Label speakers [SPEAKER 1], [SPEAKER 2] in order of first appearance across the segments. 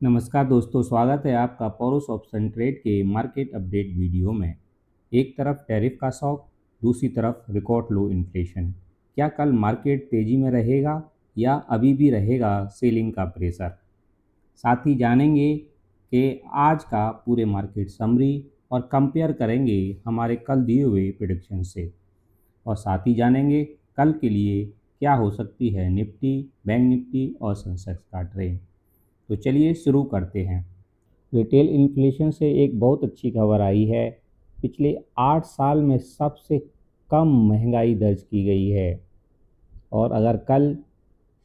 [SPEAKER 1] नमस्कार दोस्तों, स्वागत है आपका पॉरोस ऑप्शन ट्रेड के मार्केट अपडेट वीडियो में। एक तरफ टैरिफ का शौक, दूसरी तरफ रिकॉर्ड लो इन्फ्लेशन। क्या कल मार्केट तेजी में रहेगा या अभी भी रहेगा सेलिंग का प्रेशर? साथ ही जानेंगे कि आज का पूरे मार्केट समरी और कंपेयर करेंगे हमारे कल दिए हुए प्रेडिक्शन से। और साथ ही जानेंगे कल के लिए क्या हो सकती है निफ्टी, बैंक निफ्टी और सेंसेक्स का ट्रेंड। तो चलिए शुरू करते हैं। रिटेल इन्फ्लेशन से एक बहुत अच्छी खबर आई है। पिछले 8 साल में सबसे कम महंगाई दर्ज की गई है। और अगर कल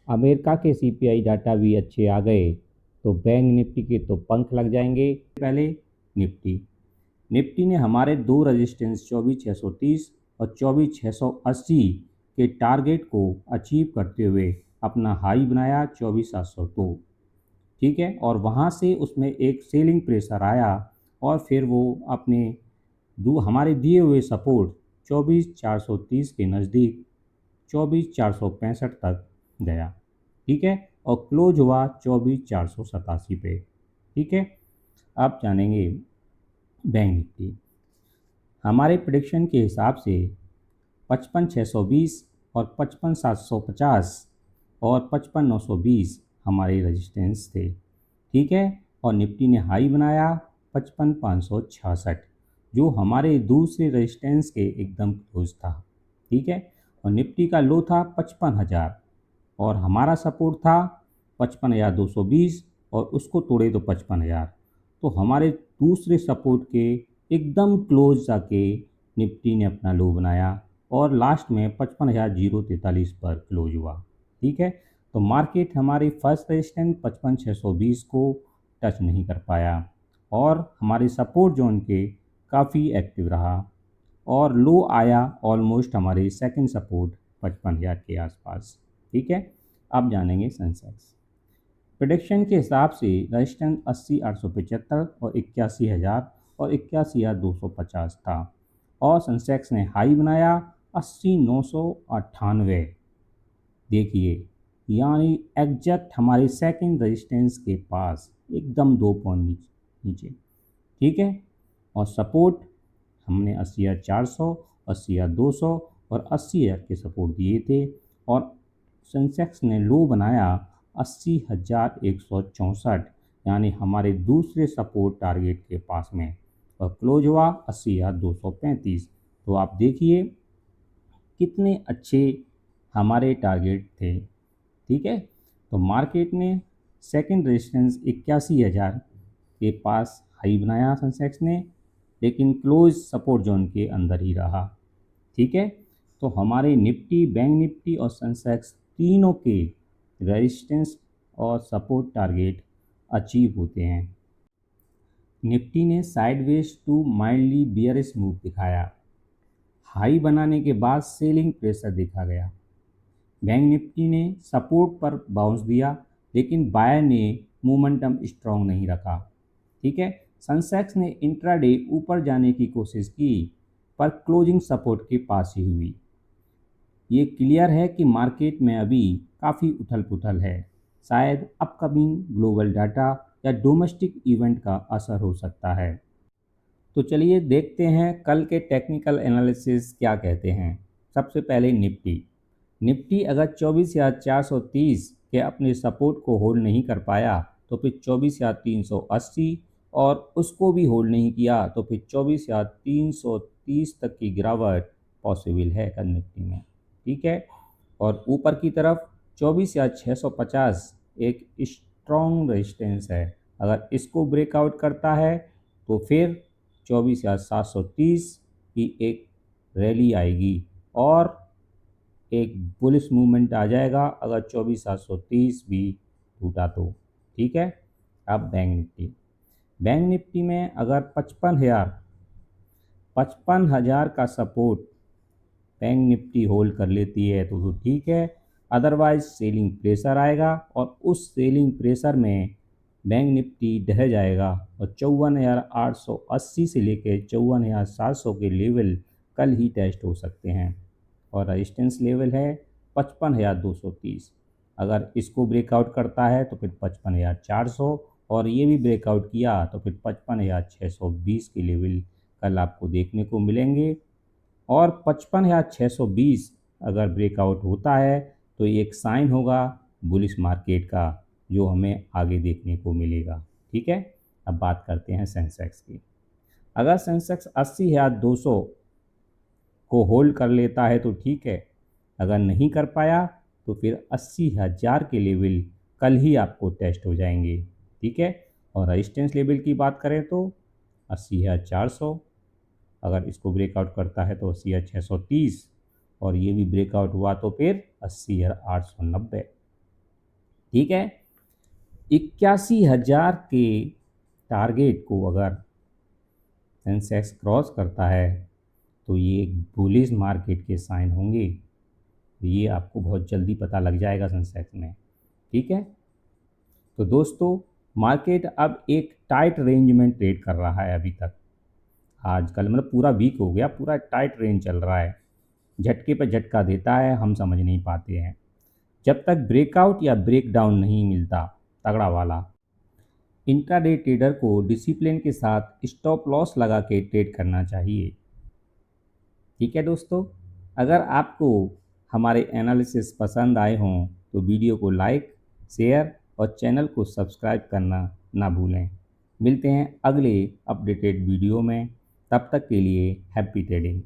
[SPEAKER 1] अमेरिका के सीपीआई डाटा भी अच्छे आ गए तो बैंक निफ्टी के तो पंख लग जाएंगे। पहले निफ्टी निफ्टी ने हमारे दो रेजिस्टेंस 24,630 और 24,680 के टारगेट को अचीव करते हुए अपना हाई बनाया 24,702। ठीक है, और वहाँ से उसमें एक सेलिंग प्रेशर आया और फिर वो अपने हमारे दिए हुए सपोर्ट 24,430 के नज़दीक 24,465 तक गया। ठीक है, और क्लोज हुआ 24,487 पे। ठीक है, अब जानेंगे बैंक निफ्टी। हमारे प्रेडिक्शन के हिसाब से 55,620 और 55,750 और 55,920 हमारे रेजिस्टेंस थे। ठीक है, और निफ्टी ने हाई बनाया 55,566, जो हमारे दूसरे रेजिस्टेंस के एकदम क्लोज था। ठीक है, और निफ्टी का लो था 55,000 और हमारा सपोर्ट था 55,220 और उसको तोड़े तो 55,000। तो हमारे दूसरे सपोर्ट के एकदम क्लोज जाके निफ्टी ने अपना लो बनाया और लास्ट में 55,043 पर क्लोज हुआ। ठीक है, तो मार्केट हमारी फर्स्ट रेजिस्टेंस 55,620 को टच नहीं कर पाया और हमारे सपोर्ट जोन के काफ़ी एक्टिव रहा और लो आया ऑलमोस्ट हमारे सेकंड सपोर्ट 55,000 के आसपास। ठीक है, अब जानेंगे सेंसेक्स। प्रेडिक्शन के हिसाब से रेजिस्टेंस 80,875 और 81,000 और 81,250 था और सेंसेक्स ने हाई बनाया 80,998। देखिए, यानी एग्जैक्ट हमारे सेकंड रेजिस्टेंस के पास एकदम 2 पॉइंट नीचे। ठीक है, और सपोर्ट हमने 80,400, 80,200 और 80,000 के सपोर्ट दिए थे और सेंसेक्स ने लो बनाया 80,164, यानी हमारे दूसरे सपोर्ट टारगेट के पास में, और क्लोज हुआ 80,235। तो आप देखिए कितने अच्छे हमारे टारगेट थे। ठीक है, तो मार्केट ने सेकंड रेजिस्टेंस 81,000 के पास हाई बनाया सेंसेक्स ने, लेकिन क्लोज सपोर्ट जोन के अंदर ही रहा। ठीक है, तो हमारे निफ्टी, बैंक निफ्टी और सेंसेक्स तीनों के रेजिस्टेंस और सपोर्ट टारगेट अचीव होते हैं। निफ्टी ने sideways to mildly bearish move दिखाया। हाई बनाने के बाद सेलिंग प्रेशर देखा गया। बैंक निफ्टी ने सपोर्ट पर बाउंस दिया लेकिन बायर ने मोमेंटम स्ट्रॉन्ग नहीं रखा। ठीक है, सेंसेक्स ने इंट्राडे ऊपर जाने की कोशिश की पर क्लोजिंग सपोर्ट के पास ही हुई। ये क्लियर है कि मार्केट में अभी काफ़ी उथल पुथल है। शायद अपकमिंग ग्लोबल डाटा या डोमेस्टिक इवेंट का असर हो सकता है। तो चलिए देखते हैं कल के टेक्निकल एनालिसिस क्या कहते हैं। सबसे पहले निफ्टी। निफ्टी अगर 24,430 के अपने सपोर्ट को होल्ड नहीं कर पाया तो फिर 24,380 और उसको भी होल्ड नहीं किया तो फिर 24,330 तक की गिरावट पॉसिबल है कल निफ्टी में। ठीक है, और ऊपर की तरफ 24,650 एक स्ट्रॉन्ग रेजिस्टेंस है। अगर इसको ब्रेकआउट करता है तो फिर 24,730 की एक रैली आएगी और एक बुलिश मूवमेंट आ जाएगा अगर 24,730 भी टूटा तो। ठीक है, अब बैंक निफ्टी में अगर 55,000 का सपोर्ट बैंक निफ्टी होल्ड कर लेती है तो ठीक है, अदरवाइज सेलिंग प्रेशर आएगा और उस सेलिंग प्रेशर में बैंक निफ्टी ढह जाएगा और 54,880 से लेकर 54,700 के लेवल कल ही टेस्ट हो सकते हैं और रेजिस्टेंस लेवल है 55,230। अगर इसको ब्रेकआउट करता है तो फिर 55,400 और ये भी ब्रेकआउट किया तो फिर 55,620 के लेवल कल आपको देखने को मिलेंगे। और 55,620 अगर ब्रेकआउट होता है तो ये एक साइन होगा बुलिश मार्केट का, जो हमें आगे देखने को मिलेगा। ठीक है, अब बात करते हैं सेंसेक्स की। अगर सेंसेक्स 80,200 को होल्ड कर लेता है तो ठीक है, अगर नहीं कर पाया तो फिर 80,000 के लेवल कल ही आपको टेस्ट हो जाएंगे। ठीक है, और रेजिस्टेंस लेवल की बात करें तो 80,400, अगर इसको ब्रेकआउट करता है तो 80,630, और ये भी ब्रेकआउट हुआ तो फिर 80,890। ठीक है, 81,000 के टारगेट को अगर सेंसेक्स क्रॉस करता है तो ये एक बुलिश मार्केट के साइन होंगे। ये आपको बहुत जल्दी पता लग जाएगा सेंसेक्स में। ठीक है, तो दोस्तों मार्केट अब एक टाइट रेंज में ट्रेड कर रहा है अभी तक। आजकल मतलब पूरा वीक हो गया, पूरा टाइट रेंज चल रहा है, झटके पर झटका देता है, हम समझ नहीं पाते हैं। जब तक ब्रेकआउट या ब्रेकडाउन नहीं मिलता तगड़ा वाला, इंट्राडे ट्रेडर को डिसिप्लिन के साथ स्टॉप लॉस लगा के ट्रेड करना चाहिए। ठीक है दोस्तों, अगर आपको हमारे एनालिसिस पसंद आए हों तो वीडियो को लाइक, शेयर और चैनल को सब्सक्राइब करना ना भूलें। मिलते हैं अगले अपडेटेड वीडियो में, तब तक के लिए हैप्पी ट्रेडिंग।